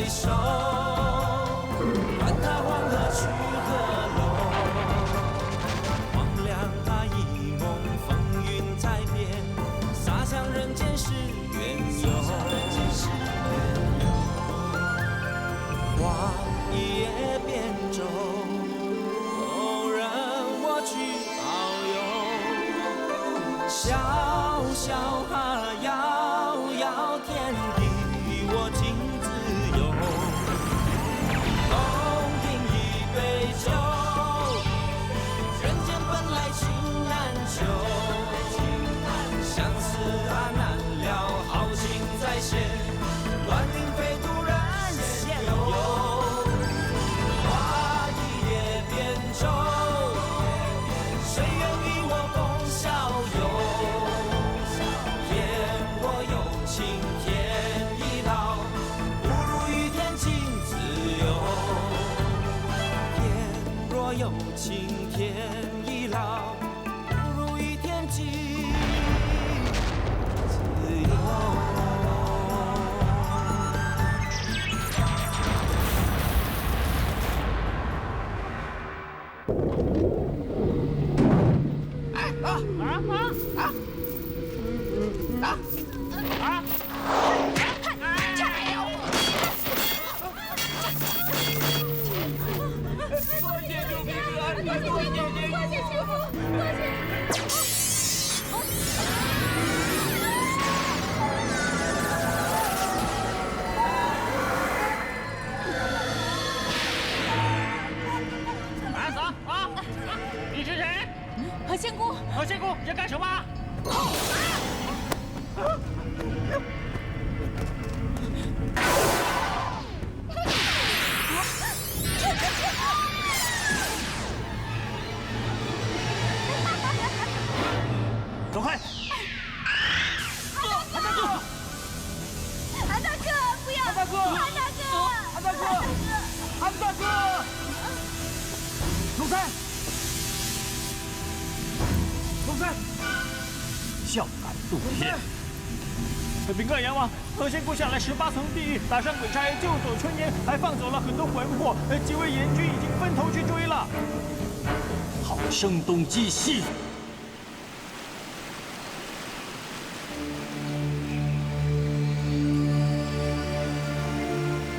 手，管他黄河去何龙。荒凉啊一梦，风云在变，洒向人间是缘由。画一叶扁舟，任我去遨游。小小遥遥天地，我尽自由。共饮一杯酒，人间本来情难求。相思啊难了，豪情再现，乱云飞渡人间游。画一叶扁舟，谁愿与我共逍遥？天若有情天亦老，不如与天尽自由。天若有情天亦老，不如与天尽自由。慢走啊！你是谁？何仙姑，何仙姑要干什么？走开！韩大哥，不要！韩大哥，韩大哥，韩大哥，韩大哥！龙三，龙三，笑敢怒天！禀告阎王，何仙姑下来18层地狱，打伤鬼差，救走春烟，还放走了很多魂魄。几位阎君已经分头去追了。好声东击西！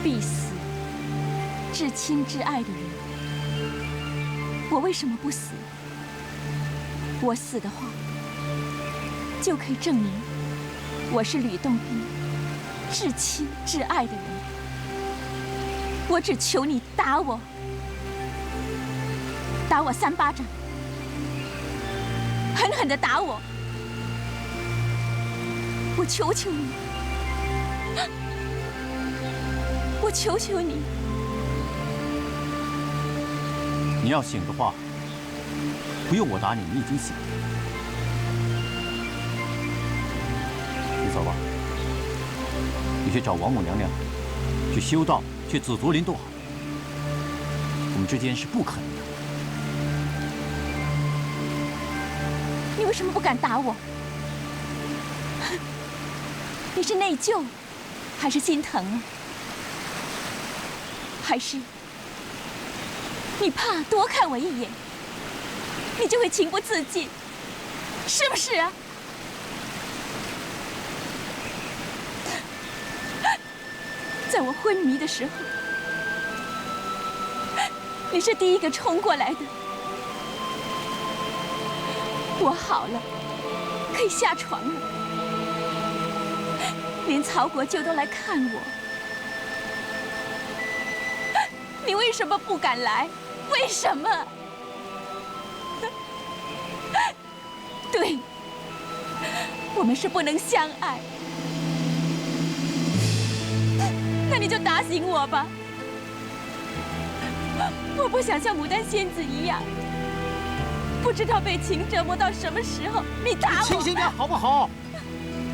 必死！至亲至爱的人，我为什么不死？我死的话，就可以证明我是吕洞宾至亲至爱的人。我只求你打我，打我3巴掌，狠狠地打我！我求求你，我求求你！你要醒的话，不用我打你，你已经醒了。你走吧，你去找王母娘娘，去修道，去紫竹林都好。我们之间是不可能的。你为什么不敢打我？你是内疚，还是心疼啊？还是你怕多看我一眼，你就会情不自禁，是不是啊？在我昏迷的时候，你是第一个冲过来的。我好了，可以下床了，连曹国舅都来看我。你为什么不敢来？为什么？对，我们是不能相爱。那你就打醒我吧！我不想像牡丹仙子一样，不知道被情折磨到什么时候。你打我！清醒点好不好？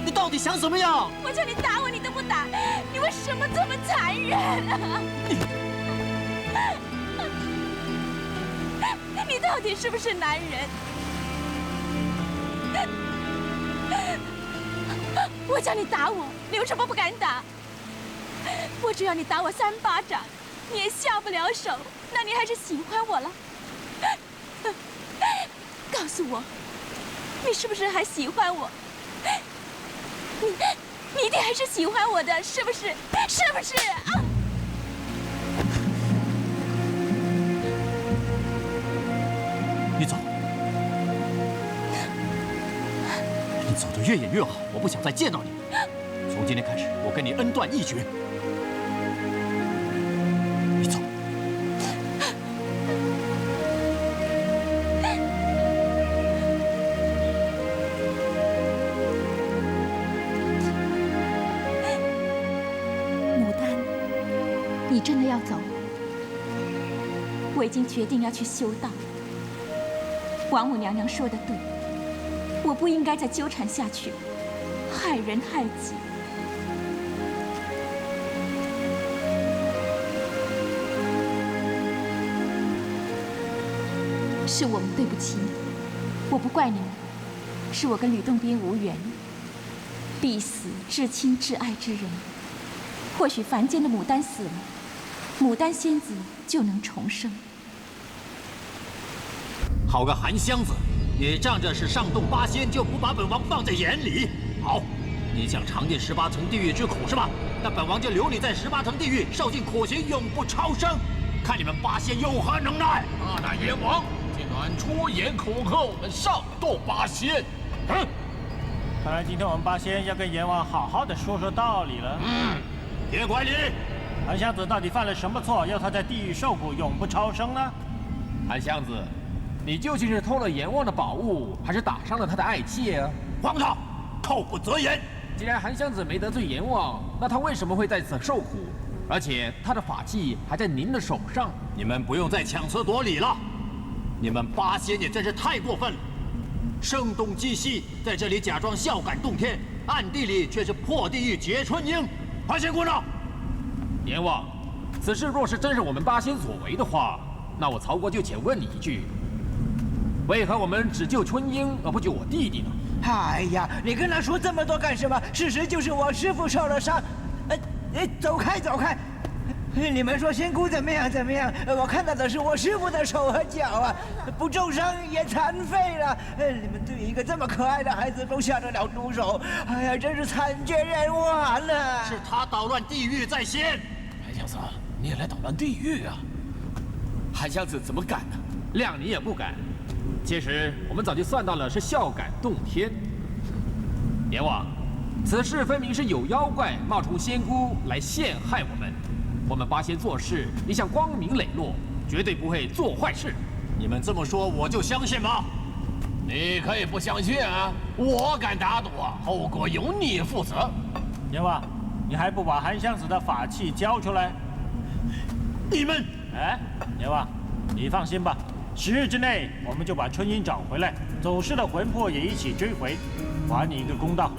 你到底想怎么样？我叫你打我，你都不打，你为什么这么残忍啊？你到底是不是男人？我叫你打我，你为什么不敢打？我只要你打我3巴掌，你也下不了手，那你还是喜欢我了？告诉我，你是不是还喜欢我？你一定还是喜欢我的，是不是？是不是啊？你走，你走得越远越好，我不想再见到你。从今天开始，我跟你恩断义绝。你走。牡丹，你真的要走？我已经决定要去修道。王母娘娘说的对，我不应该再纠缠下去，害人害己。是我们对不起你，我不怪你们，是我跟吕洞宾无缘。必死至亲至爱之人，或许凡间的牡丹死了，牡丹仙子就能重生。好个韩湘子，你仗着是上洞八仙，就不把本王放在眼里？好，你想尝尽18层地狱之苦是吧？那本王就留你在18层地狱，受尽苦刑，永不超生。看你们八仙有何能耐！大阎王竟敢出言恐吓我们上洞八仙！看来今天我们八仙要跟阎王好好的说说道理了。别管你，韩湘子到底犯了什么错，要他在地狱受苦，永不超生呢？韩湘子，你究竟是偷了阎王的宝物，还是打伤了他的爱妾啊？皇上，口不择言。既然韩湘子没得罪阎王，那他为什么会在此受苦？而且他的法器还在您的手上。你们不用再强词夺理了，你们八仙也真是太过分了。声东击西，在这里假装孝感动天，暗地里却是破地狱劫春英。八仙姑娘，阎王，此事若是真是我们八仙所为的话，那我曹国就且问你一句：为何我们只救春英而不救我弟弟呢？哎呀，你跟他说这么多干什么？事实就是我师父受了伤。走开，走开！你们说仙姑怎么样？怎么样？我看到的是我师父的手和脚啊，不重伤也残废了。你们对一个这么可爱的孩子都下得了毒手，哎呀，真是惨绝人寰了！是他捣乱地狱在先。韩湘子，你也来捣乱地狱啊？韩湘子怎么敢呢？谅你也不敢。其实我们早就算到了是孝感动天。阎王，此事分明是有妖怪冒充仙姑来陷害我们。我们八仙做事一向光明磊落，绝对不会做坏事。你们这么说，我就相信吗？你可以不相信啊，我敢打赌，后果由你负责。阎王，你还不把韩湘子的法器交出来？你们，阎王，你放心吧，10日之内我们就把春英找回来，走失的魂魄也一起追回，还你一个公道。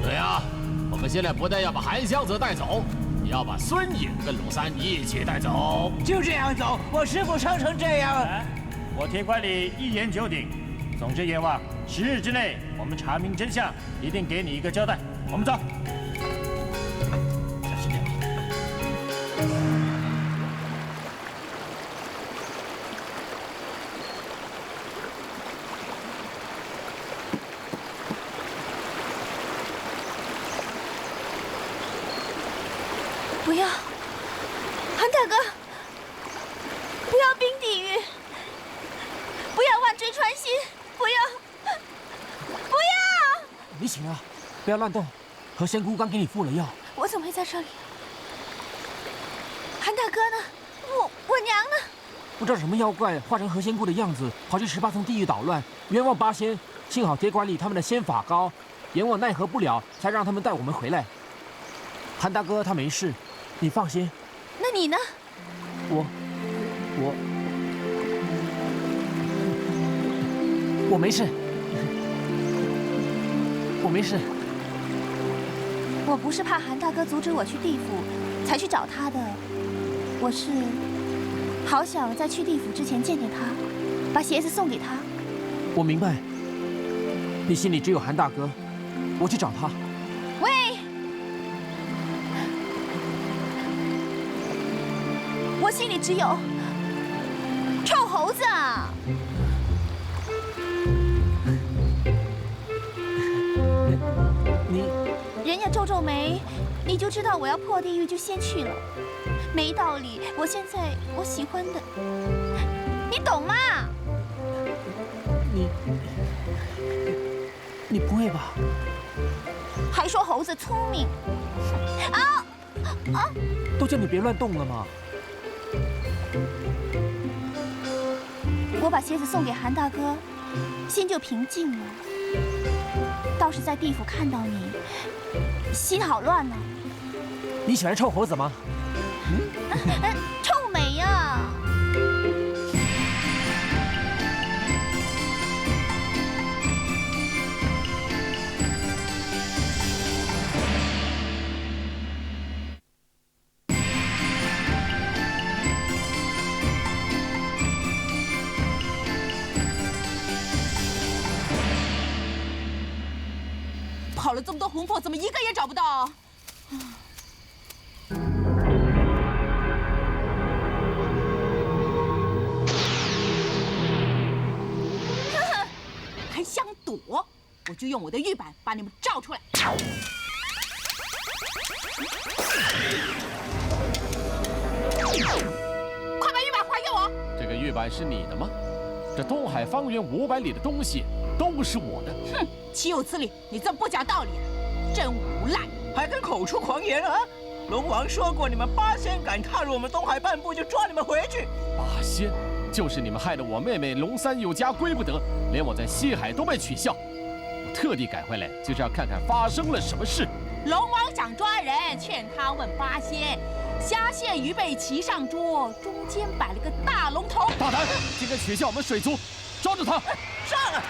对啊，我们现在不但要把韩湘子带走，也要把孙颖跟鲁三一起带走。就这样走，我师父伤成这样。我铁拐李一言九鼎。总之，阎王，10日之内我们查明真相，一定给你一个交代。我们走。小心点。不要，韩大哥，不要冰地狱，不要万追穿心，不要，不要！你醒了，不要乱动。何仙姑刚给你敷了药。我怎么会在这里？韩大哥呢？我娘呢？不知道什么妖怪化成何仙姑的样子，跑去18层地狱捣乱，冤枉八仙。幸好铁拐李他们的仙法高，阎王奈何不了，才让他们带我们回来。韩大哥他没事。你放心。那你呢？我没事，我没事。我不是怕韩大哥阻止我去地府才去找他的，我是好想在去地府之前见见他，把鞋子送给他。我明白，你心里只有韩大哥，我去找他。喂，心里只有臭猴子啊！你人家皱皱眉，你就知道我要破地狱就先去了，没道理。我现在我喜欢的，你懂吗？你不会吧？还说猴子聪明啊！都叫你别乱动了吗？我把鞋子送给韩大哥，心就平静了。倒是在地府看到你，心好乱呢。你喜欢臭猴子吗？臭美呀！跑了这么多魂魄，怎么一个也找不到？还想躲？我就用我的玉板把你们照出来。快把玉板还给我！这个玉板是你的吗？这东海方圆500里的东西都是我的。哼，岂有此理！你这么不讲道理，真无赖！还敢口出狂言啊！龙王说过，你们8仙敢踏入我们东海半步，就抓你们回去。8仙，就是你们害得我妹妹龙三有家归不得，连我在西海都被取笑。我特地赶回来，就是要看看发生了什么事。龙王想抓人，劝他问8仙。虾蟹鱼贝齐上桌，中间摆了个大龙头。大胆，竟敢取笑我们水族！抓住他！上啊！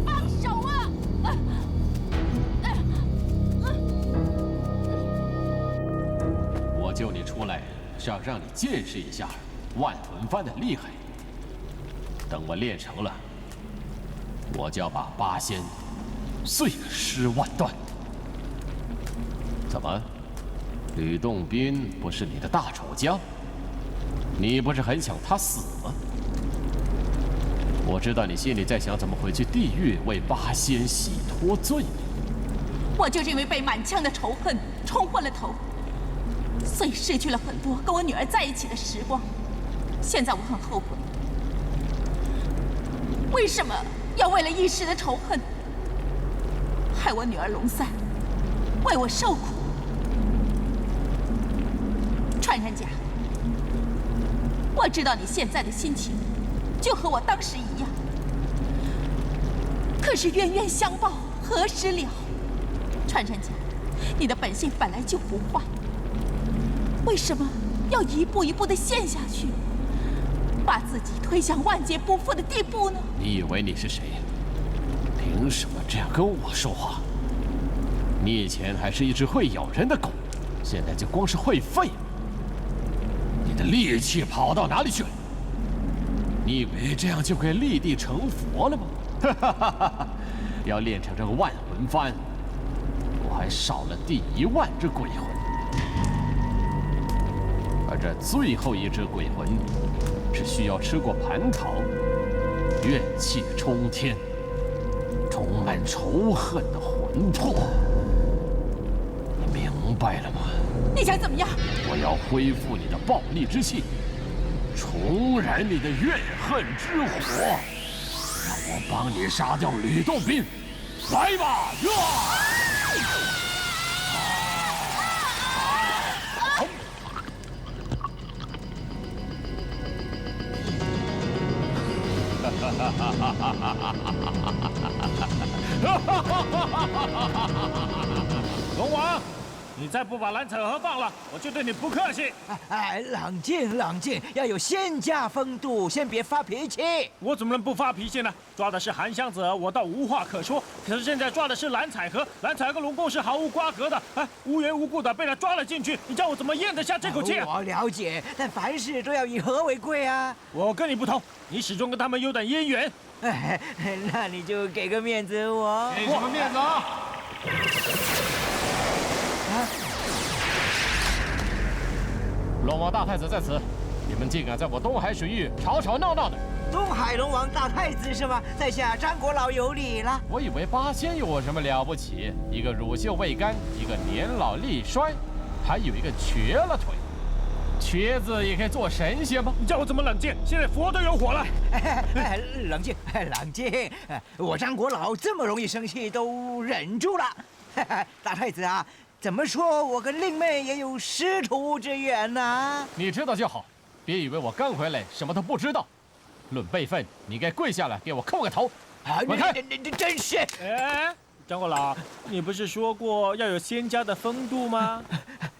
放手啊！我救你出来，是要让你见识一下万魂幡的厉害。等我练成了，我就要把8仙碎尸万段。怎么，吕洞宾不是你的大主将？你不是很想他死吗？我知道你心里在想怎么回去地狱为8仙洗脱罪。我就是因为被满腔的仇恨冲昏了头，所以失去了很多跟我女儿在一起的时光。现在我很后悔，为什么要为了一时的仇恨，害我女儿龙三为我受苦？穿山甲，我知道你现在的心情，就和我当时一样。可是冤冤相报何时了？穿山甲，你的本性本来就不坏，为什么要一步一步地陷下去，把自己推向万劫不复的地步呢？你以为你是谁？凭什么这样跟我说话？你以前还是一只会咬人的狗，现在就光是会吠。你的力气跑到哪里去了？你以为这样就可以立地成佛了吗？哈哈哈哈！要练成这个万魂幡，我还少了第1万只鬼魂，而这最后一只鬼魂，是需要吃过蟠桃，怨气冲天，充满仇恨的魂魄。你明白了吗？你想怎么样？我要恢复你的暴戾之气，重燃你的怨恨之火，让我帮你杀掉吕洞宾，来吧！龙王，你再不把蓝采和放了，我就对你不客气。冷静冷静，要有仙家风度，先别发脾气。我怎么能不发脾气呢？抓的是韩湘子，我倒无话可说。可是现在抓的是蓝采和，蓝采和龙宫是毫无瓜葛的，无缘无故的被他抓了进去，你叫我怎么咽得下这口气？我了解，但凡事都要以和为贵啊。我跟你不同，你始终跟他们有点渊源。那你就给个面子我。给什么面子啊？龙王大太子在此，你们竟敢在我东海水域吵吵闹闹的！东海龙王大太子是吗？在下张国老有礼了。我以为八仙有什么了不起，一个乳臭未干，一个年老力衰，还有一个瘸了腿。瘸子也可以做神仙吗？你叫我怎么冷静？现在佛都有火了。冷静，冷静！我张国老这么容易生气都忍住了。大太子啊，怎么说我跟令妹也有师徒之缘呢？你知道就好，别以为我刚回来什么都不知道。论辈分，你该跪下来给我叩个头。滚开！你真是！张国老，你不是说过要有仙家的风度吗？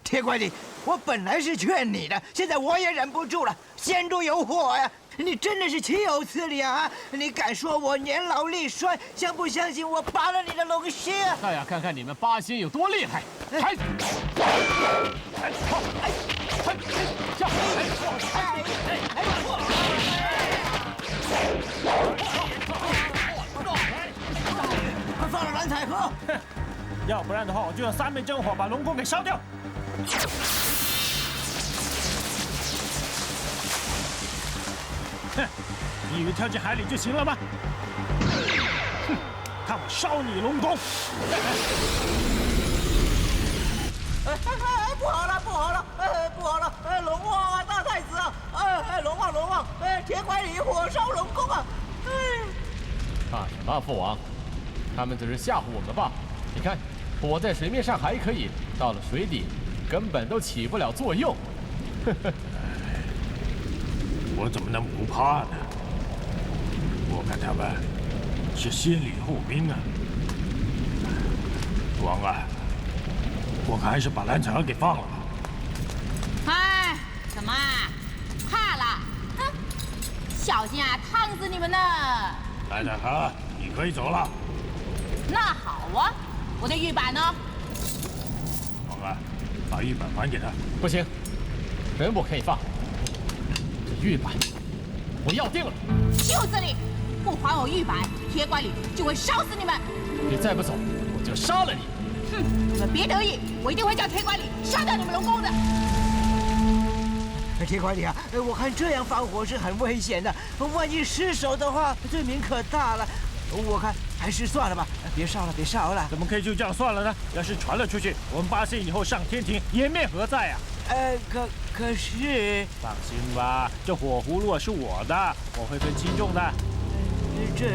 铁拐李，我本来是劝你的，现在我也忍不住了。仙中有火呀！你真的是岂有此理啊！你敢说我年老力衰，相不相信我拔了你的龙须啊？那呀，看看你们八仙有多厉害！放了蓝采和，要不然的话，我就用三昧真火把龙宫给烧掉。哼，你以为跳进海里就行了吗？哼，看我烧你龙宫！不好了，不好了，不好了！龙王啊，大太子啊，龙王，铁拐李火烧龙宫啊！怕什么，父王？他们只是吓唬我们吧？你看，火在水面上还可以，到了水底，根本都起不了作用。我怎么能不怕呢？我看他们是先礼后兵啊！王啊，我看还是把蓝采和给放了吧。哎，怎么怕了？哼，小心啊，烫死你们呢！蓝采和，你可以走了。那好啊，我的玉板呢？王啊，把玉板还给他。不行，人不可以放。这玉板，我要定了。就这里，不还我玉板，铁拐李就会烧死你们！你再不走，我就杀了你！哼，你们别得意，我一定会叫铁拐李杀掉你们龙宫的。铁拐李啊，我看这样放火是很危险的，万一失手的话，罪名可大了。我看还是算了吧，别烧了。怎么可以就这样算了呢？要是传了出去，我们八仙以后上天庭，颜面何在啊？可是，放心吧，这火葫芦是我的，我会分轻重的。这。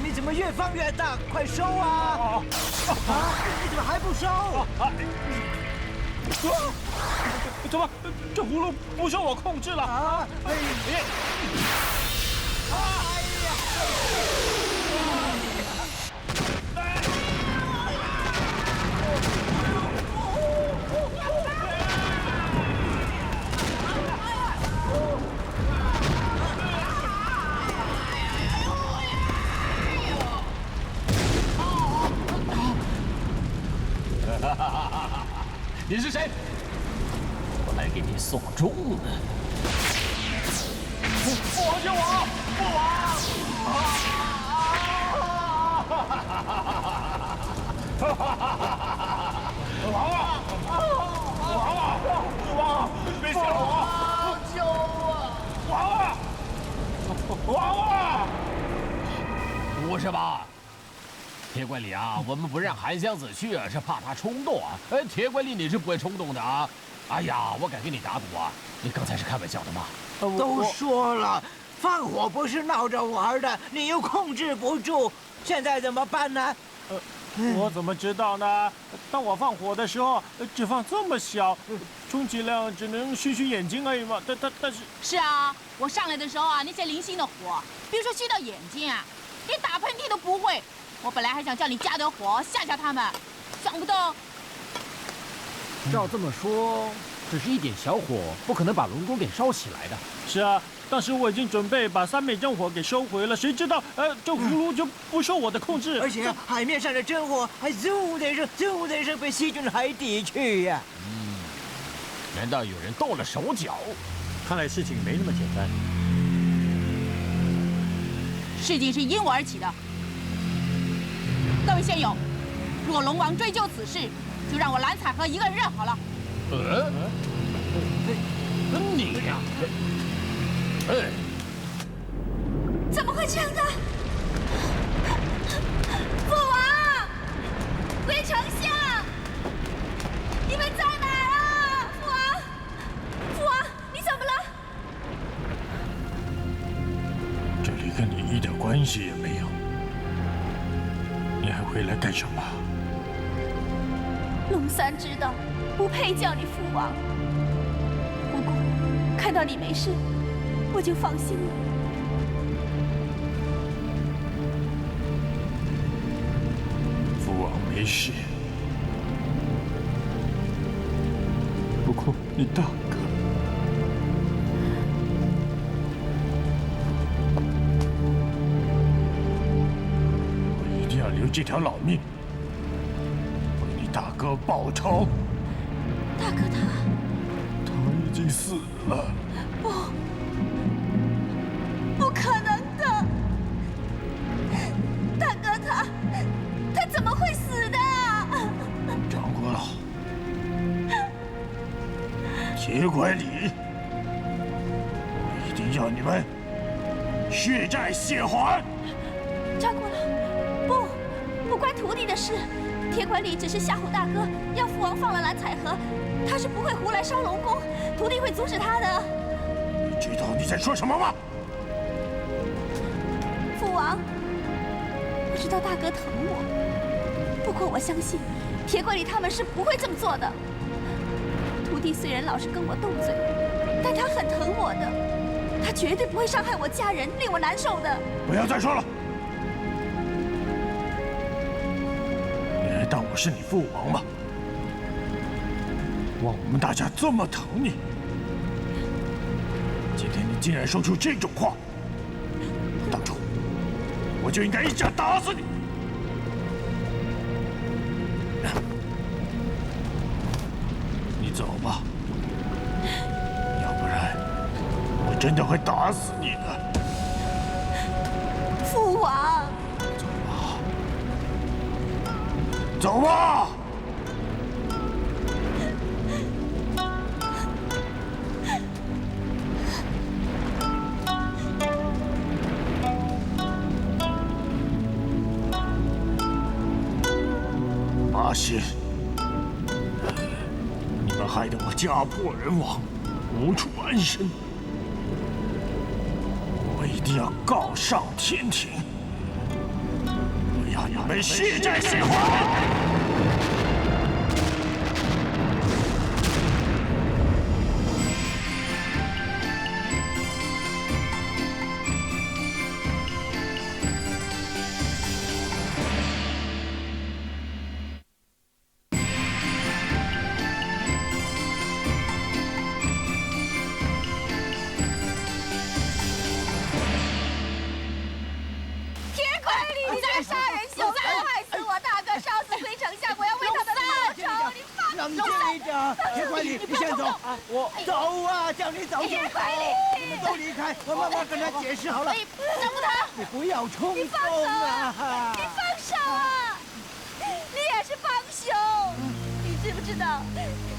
你怎么越放越大？快收啊！你怎么还不收？怎么这葫芦不受我控制了？你是谁？我来给你送终呢。父王救我！父王！王！别吓我！救我！王！不是吧？铁拐怪里啊，我们不让韩湘子去啊，是怕他冲动啊。铁拐李你是不会冲动的啊。哎呀，我敢跟你打赌啊，你刚才是开玩笑的吗？都说了，放火不是闹着玩的，你又控制不住，现在怎么办呢？我怎么知道呢？当我放火的时候，脂肪这么小，充其量只能虚眼睛而已嘛。但是是啊，我上来的时候啊，那些零星的火，比如说虚到眼睛啊，连打喷嚏都不会。我本来还想叫你加点火吓吓他们，想不到。照这么说，只是一点小火，不可能把龙宫给烧起来的。是啊，当时我已经准备把3枚真火给收回了，谁知道这葫芦就不受我的控制。而且海面上的真火还嗖的一声被吸进海底去呀！难道有人动了手脚？看来事情没那么简单。事情是因我而起的。各位仙友，如果龙王追究此事，就让我蓝采和一个人认好了。你呀，怎么会这样的？父王，回丞相，你们在哪儿啊？父王，你怎么了？这里跟你一点关系也没有，你还回来干什么？龙三知道不配叫你父王，不过看到你没事，我就放心了。父王没事，不过你大哥，我一定要留这条老命，为你大哥报仇。大哥他已经死了。不可能的，大哥他怎么会死的？长国老，铁拐李，我一定要你们血债血还。张国老，不关徒弟的事。铁拐李只是吓唬大哥，要父王放了蓝采和，他是不会胡来烧龙宫，徒弟会阻止他的。你知道你在说什么吗？父王，我知道大哥疼我，不过我相信铁拐李他们是不会这么做的。徒弟虽然老是跟我斗嘴，但他很疼我的，他绝对不会伤害我家人，令我难受的。不要再说了。当我是你父王吗？望我们大家这么疼你，今天你竟然说出这种话，当初我就应该一掌打死你！你走吧，要不然我真的会打死你的。父王。走吧。八仙，你们害得我家破人亡，无处安身，我一定要告上天庭。我要你们血债血还！我走啊！叫你走就走，你们都离开，我慢慢跟他解释好了。让步他！你不要冲动啊！你放手啊！你也是帮凶！你知不知道，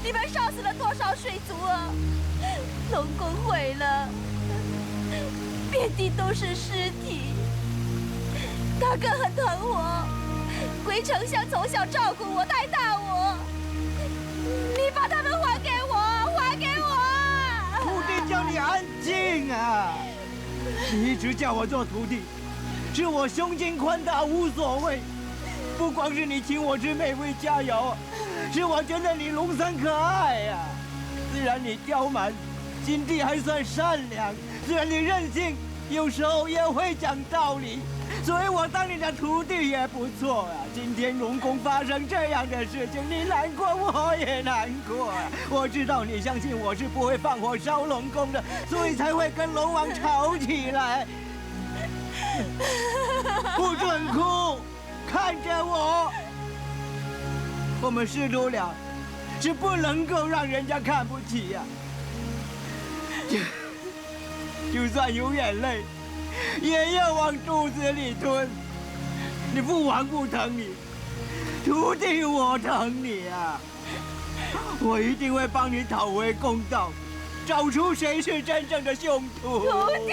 你们烧死了多少水族啊？龙宫毁了，遍地都是尸体。大哥很疼我，龟丞相从小照顾我、带大我，你把他们还给我，还给我！徒弟叫你安静啊！你一直叫我做徒弟，是我胸襟宽大无所谓。不光是你请我吃美味佳肴，是我觉得你龙三可爱呀。虽然你刁蛮，心地还算善良；虽然你任性，有时候也会讲道理。所以我当你的徒弟也不错啊。今天龙宫发生这样的事情，你难过我也难过啊。我知道你相信我是不会放火烧龙宫的，所以才会跟龙王吵起来。不准哭，看着我。我们师徒俩是不能够让人家看不起呀。就算有眼泪，也要往肚子里吞。你父王不疼你，徒弟我疼你啊！我一定会帮你讨回公道，找出谁是真正的凶徒。徒弟，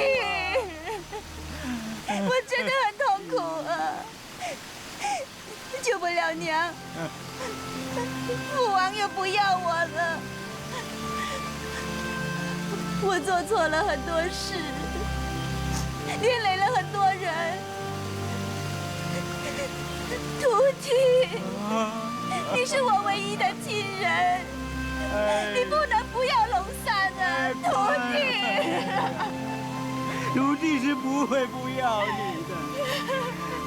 我真的很痛苦啊，救不了娘，父王又不要我了，我做错了很多事，连累了很多人。徒弟，你是我唯一的亲人，你不能不要龙三啊，徒弟。徒弟是不会不要你的，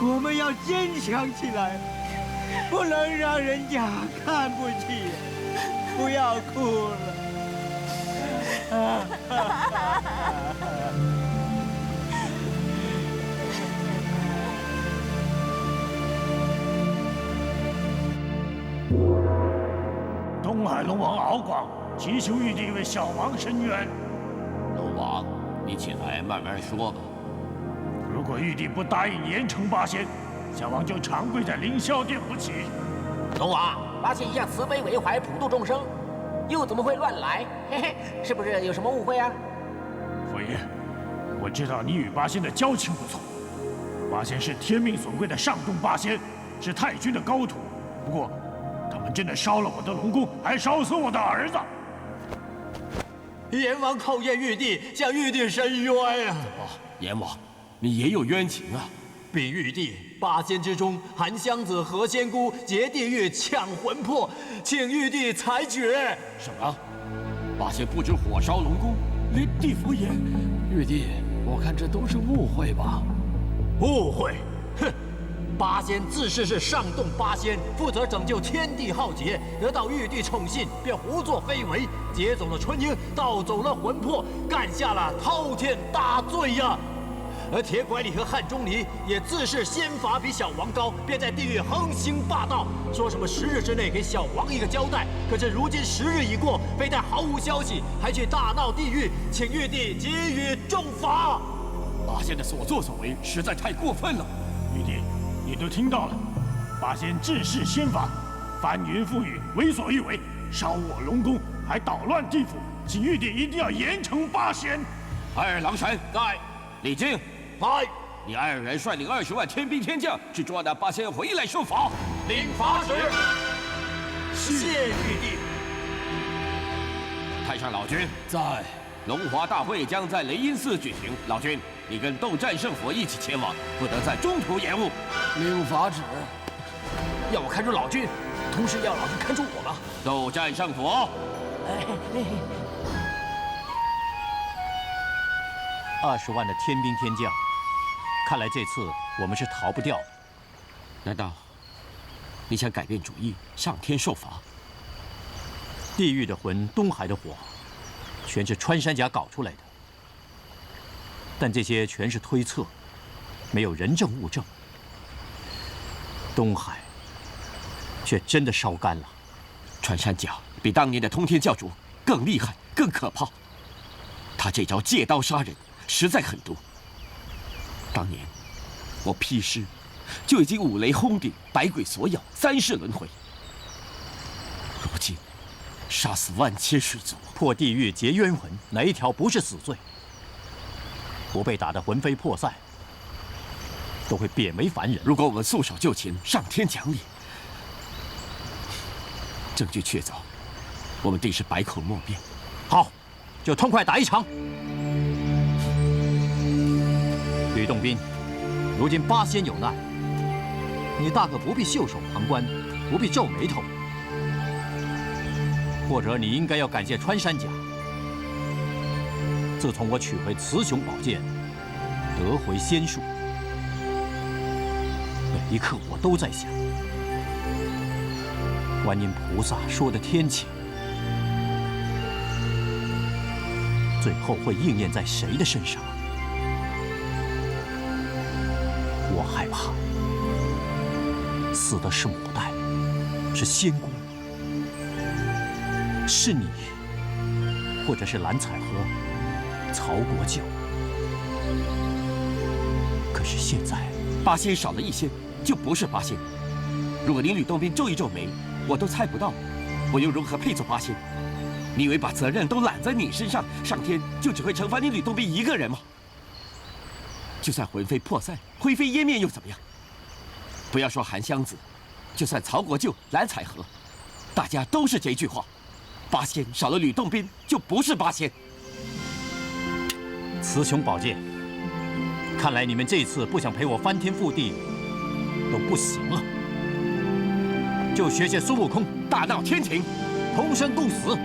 我们要坚强起来，不能让人家看不起。不要哭了。东海龙王敖广祈求玉帝为小王伸冤。龙王，你起来慢慢说吧。如果玉帝不答应严惩八仙，小王就长跪在凌霄殿不起。龙王，八仙一向慈悲为怀，普度众生，又怎么会乱来？嘿嘿，是不是有什么误会啊？佛爷，我知道你与八仙的交情不错。八仙是天命所归的上洞八仙，是太君的高徒。不过，他们真的烧了我的龙宫，还烧死我的儿子。阎王叩见玉帝，向玉帝申冤啊！阎王，你也有冤情啊！禀玉帝，八仙之中，韩湘子、何仙姑劫地狱抢魂魄，请玉帝裁决。什么？八仙不止火烧龙宫，连地府也……玉帝，我看这都是误会吧？误会？哼！八仙自视是上洞八仙，负责拯救天地浩劫，得到玉帝宠信，便胡作非为，劫走了春英，盗走了魂魄，干下了滔天大罪呀！而铁拐李和汉钟离也自视仙法比小王高，便在地狱横行霸道，说什么10日之内给小王一个交代。可是如今10日已过，非但毫无消息，还去大闹地狱，请玉帝给予重罚。八仙的所作所为实在太过分了。玉帝，你都听到了，八仙治世仙法，翻云覆雨，为所欲为，烧我龙宫，还捣乱地府，请玉帝一定要严惩八仙。二郎神在，李靖来，你2人率领20万天兵天将去捉拿八仙回来受罚。领罚旨。谢玉帝。太上老君在。龙华大会将在雷音寺举行，老君，你跟斗战胜佛一起前往，不得在中途延误。领法旨。要我看住老君，同时要老君看住我吗？斗战胜佛。20万的天兵天将，看来这次我们是逃不掉。难道你想改变主意，上天受罚？地狱的魂，东海的火，全是穿山甲搞出来的。但这些全是推测，没有人证物证。东海却真的烧干了。穿山甲比当年的通天教主更厉害、更可怕。他这招借刀杀人，实在狠毒。当年我劈尸，就已经五雷轰顶、百鬼索咬、3世轮回。如今杀死万千水族，破地狱结冤魂，哪一条不是死罪？不被打得魂飞魄散，都会贬为凡人。如果我们束手就擒，上天讲理，证据确凿，我们定是百口莫辩。好，就痛快打一场。吕洞宾，如今八仙有难，你大可不必袖手旁观，不必皱眉头。或者你应该要感谢穿山甲。自从我取回雌雄宝剑，得回仙术，每一刻我都在想，观音菩萨说的天晴，最后会应验在谁的身上？我害怕死的是牡丹，是仙姑，是你，或者是蓝采和、曹国舅。可是现在，八仙少了一仙，就不是八仙。如果您吕洞宾皱一皱眉，我都猜不到，我又如何配做八仙？你以为把责任都揽在你身上，上天就只会惩罚你吕洞宾一个人吗？就算魂飞魄散、灰飞烟灭又怎么样？不要说韩湘子，就算曹国舅、蓝采和，大家都是这句话：八仙少了吕洞宾，就不是八仙。雌雄宝剑，看来你们这次不想陪我翻天覆地都不行了。就学学孙悟空，大闹天庭，同生共死。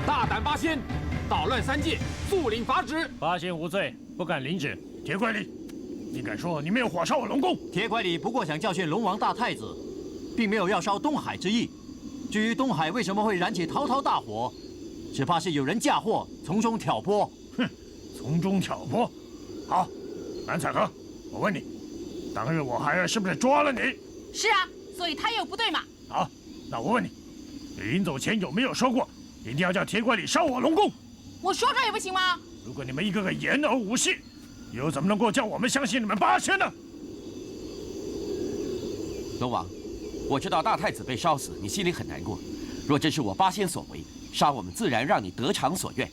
大胆八仙，捣乱三界，速领罚旨。八仙无罪，不敢领旨。铁拐李，你敢说你没有火烧我龙宫？铁拐李不过想教训龙王大太子，并没有要烧东海之意。至于东海为什么会燃起滔滔大火，只怕是有人嫁祸，从中挑拨。哼，从中挑拨。好，蓝采和，我问你，当日我孩儿是不是抓了你？是啊，所以他也有不对嘛。好，那我问你，你临走前有没有说过，一定要叫铁拐李烧我龙宫？我说说也不行吗？如果你们一个个言而无信，又怎么能够叫我们相信你们八仙呢？龙王，我知道大太子被烧死，你心里很难过。若真是我八仙所为，杀我们自然让你得偿所愿。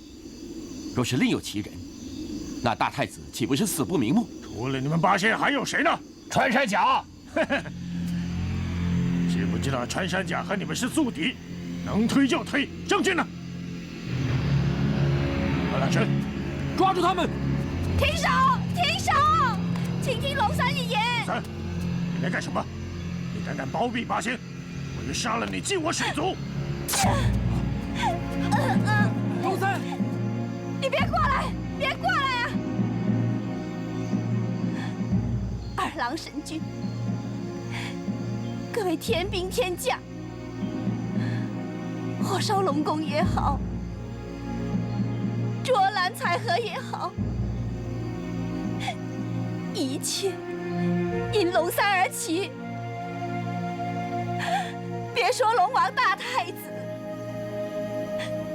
若是另有其人，那大太子岂不是死不瞑目？除了你们八仙，还有谁呢？穿山甲，知不知道穿山甲和你们是宿敌？能推就推，证据呢？何大神，抓住他们！停手！停手！请听龙三一言。三，你来干什么？你胆敢包庇八仙，我就杀了你，祭我水族！龙三，你别过来！别过来啊！二郎神君，各位天兵天将，火烧龙宫也好，捉蓝采和也好，一切因龙三而起。别说龙王大太子，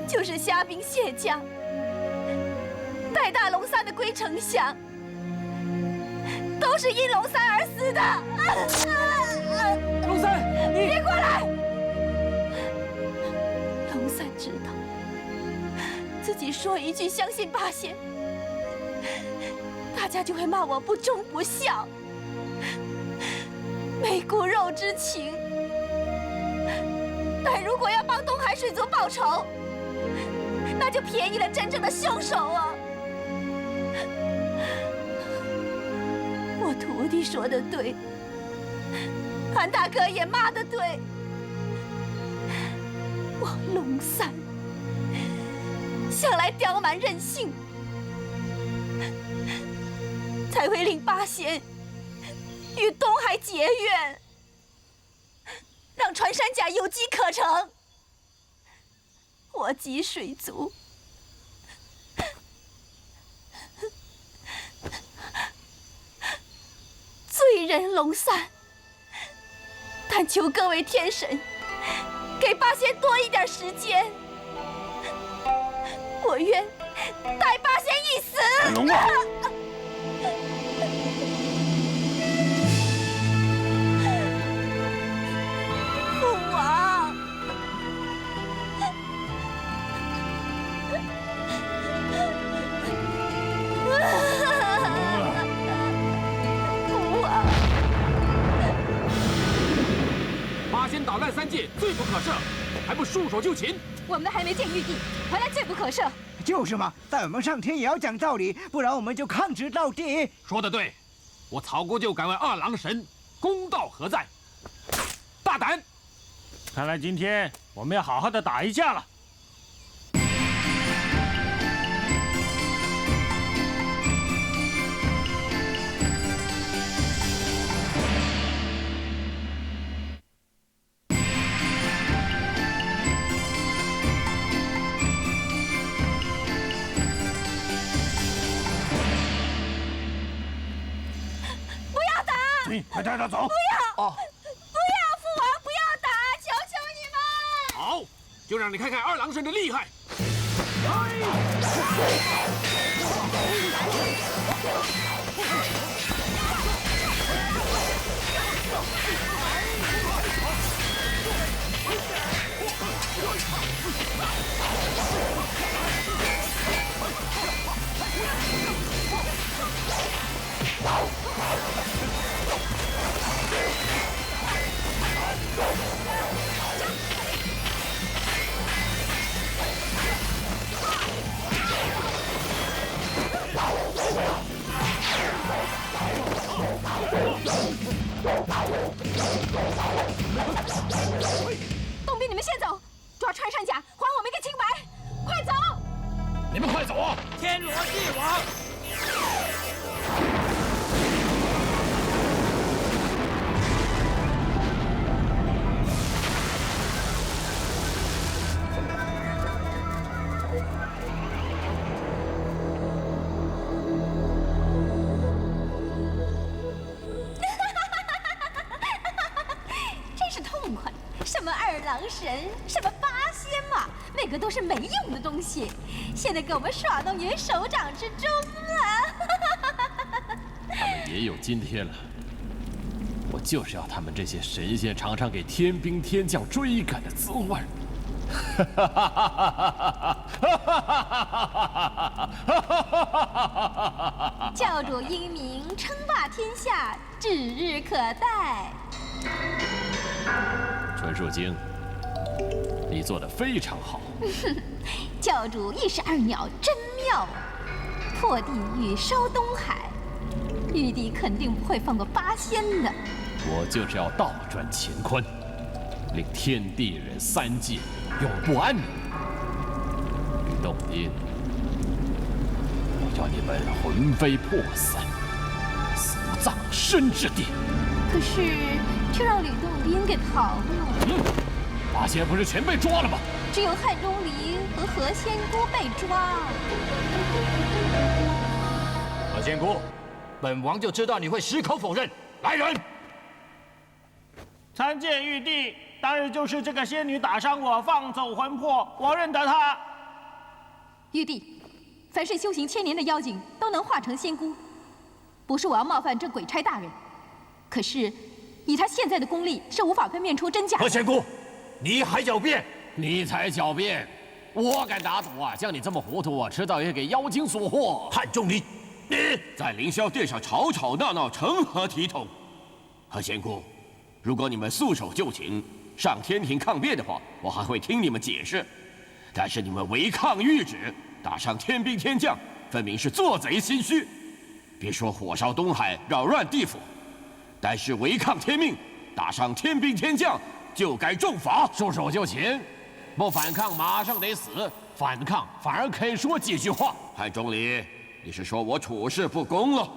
就是虾兵蟹将，带大龙三的龟丞相，都是因龙三而死的。龙三，你别过来！龙三知道，自己说一句相信八仙，大家就会骂我不忠不孝，没骨肉之情。但如果要帮东海水族报仇，那就便宜了真正的凶手啊！我徒弟说的对，韩大哥也骂得对。我龙三向来刁蛮任性，才会令八仙与东海结怨，让穿山甲有机可乘。我及水族人龙散，但求各位天神给八仙多一点时间，我愿带八仙一死。龙王，父王，父王，八仙捣乱3界，罪不可赦，还不束手就擒！我们都还没见玉帝，回来罪不可赦。就是嘛，带我们上天也要讲道理，不然我们就抗旨到底。说得对，我曹姑就敢问二郎神，公道何在？大胆！看来今天我们要好好的打一架了。快带他走！不要！不要，父王，不要打！求求你们！好，就让你看看二郎神的厉害！东兵，你们先走，抓穿山甲，还我们一个清白！快走！你们快走啊！天罗地网。什么二郎神，什么八仙嘛，每个都是没用的东西，现在给我们耍弄于手掌之中了。他们也有今天了，我就是要他们这些神仙尝尝给天兵天将追赶的滋味。教主英明，称霸天下指日可待。纯树精，你做得非常好。教主一石二鸟，真妙！破地狱，烧东海，玉帝肯定不会放过八仙的。我就是要倒转乾坤，令天地人3界永不安宁。吕洞宾，我要你们魂飞魄散，死无葬身之地。可是却让吕洞宾给逃了。八仙不是全被抓了吗？只有汉钟离和何仙姑被抓。何仙姑，本王就知道你会矢口否认。来人！参见玉帝，当日就是这个仙女打伤我，放走魂魄，我认得她。玉帝，凡是修行1000年的妖精都能化成仙姑，不是我要冒犯这鬼差大人，可是以他现在的功力，是无法分辨出真假。何仙姑，你还狡辩？你才狡辩！我敢打赌啊，像你这么糊涂啊，迟早也给妖精所惑。汉钟离，你在凌霄殿上吵吵闹闹，成何体统？何仙姑，如果你们束手就擒，上天庭抗辩的话，我还会听你们解释。但是你们违抗谕旨，打伤天兵天将，分明是做贼心虚。别说火烧东海，扰乱地府，但是违抗天命，打伤天兵天将，就该重罚。束手就擒，不反抗马上得死，反抗反而可以说几句话。汉钟离，你是说我处事不公了？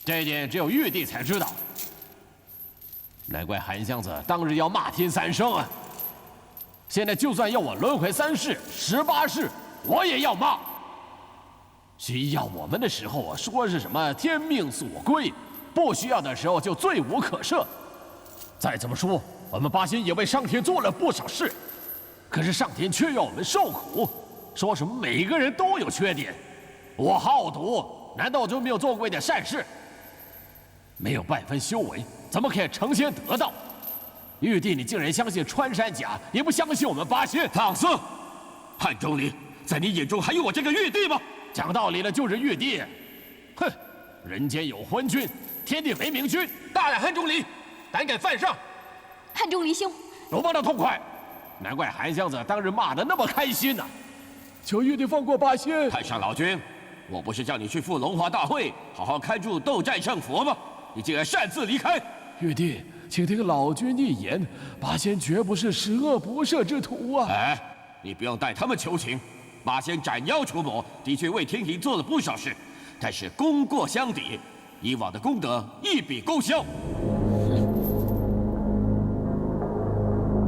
这一点只有玉帝才知道。难怪韩湘子当日要骂天3声啊！现在就算要我轮回3世、18世，我也要骂。需要我们的时候啊，说是什么天命所归，不需要的时候就罪无可赦。再怎么说，我们八仙也为上天做了不少事，可是上天却要我们受苦，说什么每个人都有缺点。我好赌，难道我就没有做过一点善事？没有半分修为，怎么可以成仙得道？玉帝，你竟然相信穿山甲，你不相信我们八仙？放肆！汉钟离，在你眼中还有我这个玉帝吗？讲道理的就是玉帝。哼，人间有昏君，天地为明君。大胆汉钟离，胆敢犯上！汉钟离兄，鲁邦的痛快，难怪韩湘子当日骂得那么开心呢。求玉帝放过八仙。太上老君，我不是叫你去赴龙华大会，好好看住斗战胜佛吗？你竟然擅自离开！玉帝，请听老君一言，八仙绝不是十恶不赦之徒啊！哎，你不用代他们求情。八仙斩妖除魔，的确为天庭做了不少事，但是功过相抵，以往的功德一笔勾销。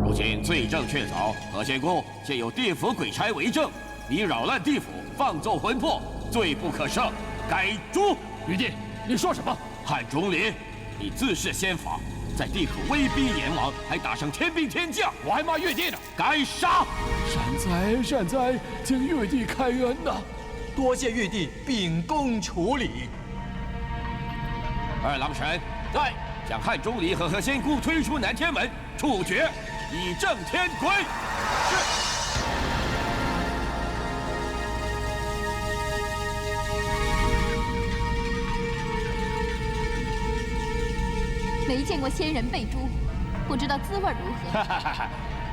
如今罪证确凿，何仙姑现有地府鬼差为证，你扰乱地府，放纵魂魄，罪不可赦，该诛。玉帝，你说什么？汉钟离，你自恃先法，在地府威逼阎王，还打上天兵天将，我还骂玉帝呢，该杀！善哉，请玉帝开恩呐！多谢玉帝秉公处理。二郎神，在将汉钟离和何仙姑推出南天门，处决，以正天规。是。没见过仙人被诛，不知道滋味如何。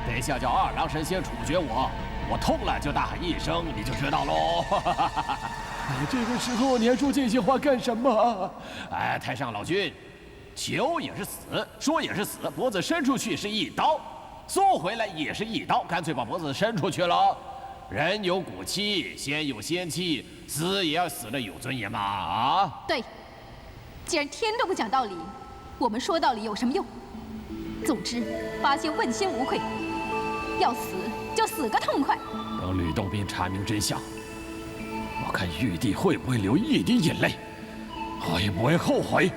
等一下叫二郎神先处决我，我痛了就大喊一声，你就知道喽。这个时候你还说这些话干什么？哎，太上老君，求也是死，说也是死，脖子伸出去是一刀，缩回来也是一刀，干脆把脖子伸出去了。人有骨气，仙有仙气，死也要死得有尊严嘛！啊？对，既然天都不讲道理，我们说道理有什么用？总之，八仙问心无愧，要死就死个痛快。等吕洞宾查明真相，我看玉帝会不会流一滴眼泪，会不会后悔？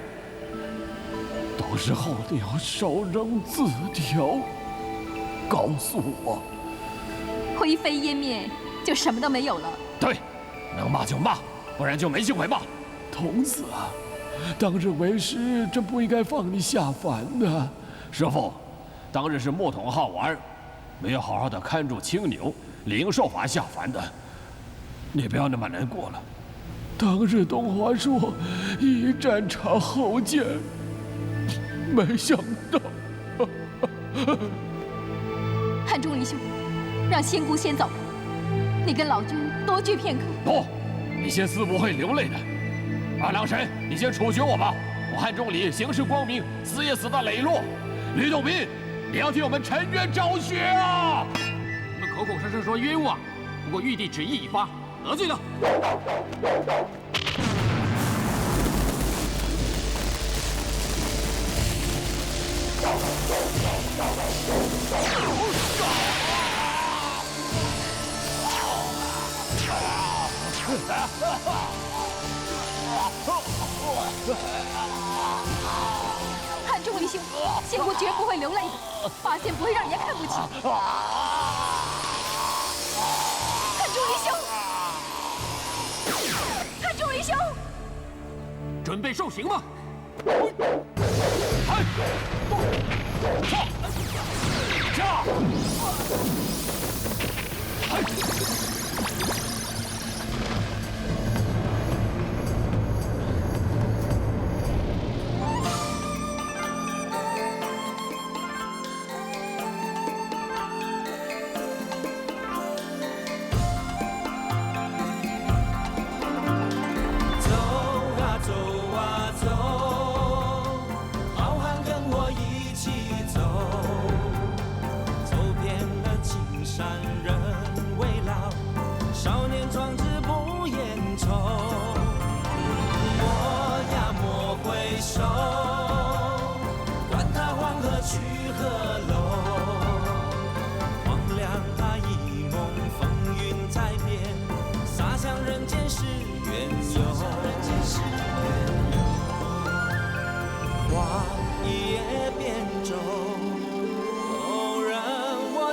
到时候你要手扔字条，告诉我。灰飞烟灭，就什么都没有了。对，能骂就骂，不然就没机会骂。童子啊，当日为师真不应该放你下凡的。师父，当日是木桶好玩，没有好好的看住青牛，灵兽法下凡的。你不要那么难过了。当日东华说一战场后见，没想到。汉钟离兄，让仙姑先走，你跟老君多聚片刻。不，你先死不会流泪的。二郎神，你先处决我吧。我汉钟离行事光明，死也死得磊落。吕洞宾，你要替我们沉冤昭雪啊！你们口口声声说冤枉，不过玉帝旨意已发，得罪了。汉钟离兄，仙姑绝不会流泪的，八仙不会让爷看不起。汉钟离兄，汉钟离兄，准备受刑吧。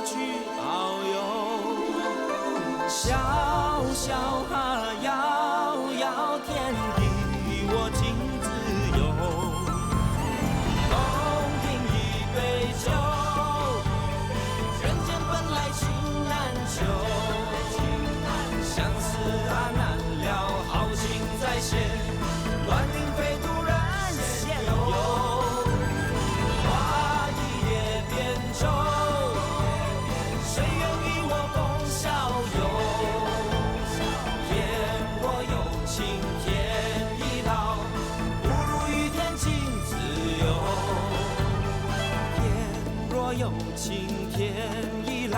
去遨游。小小哈遥遥天地，我尽自由。共饮一杯酒，人间本来情难求。相思啊难了，豪情再现，乱云飞突然现有。花一叶扁舟，谁愿与我共逍遥？天若有情天亦老，不如与天尽自由。天若有情天亦老，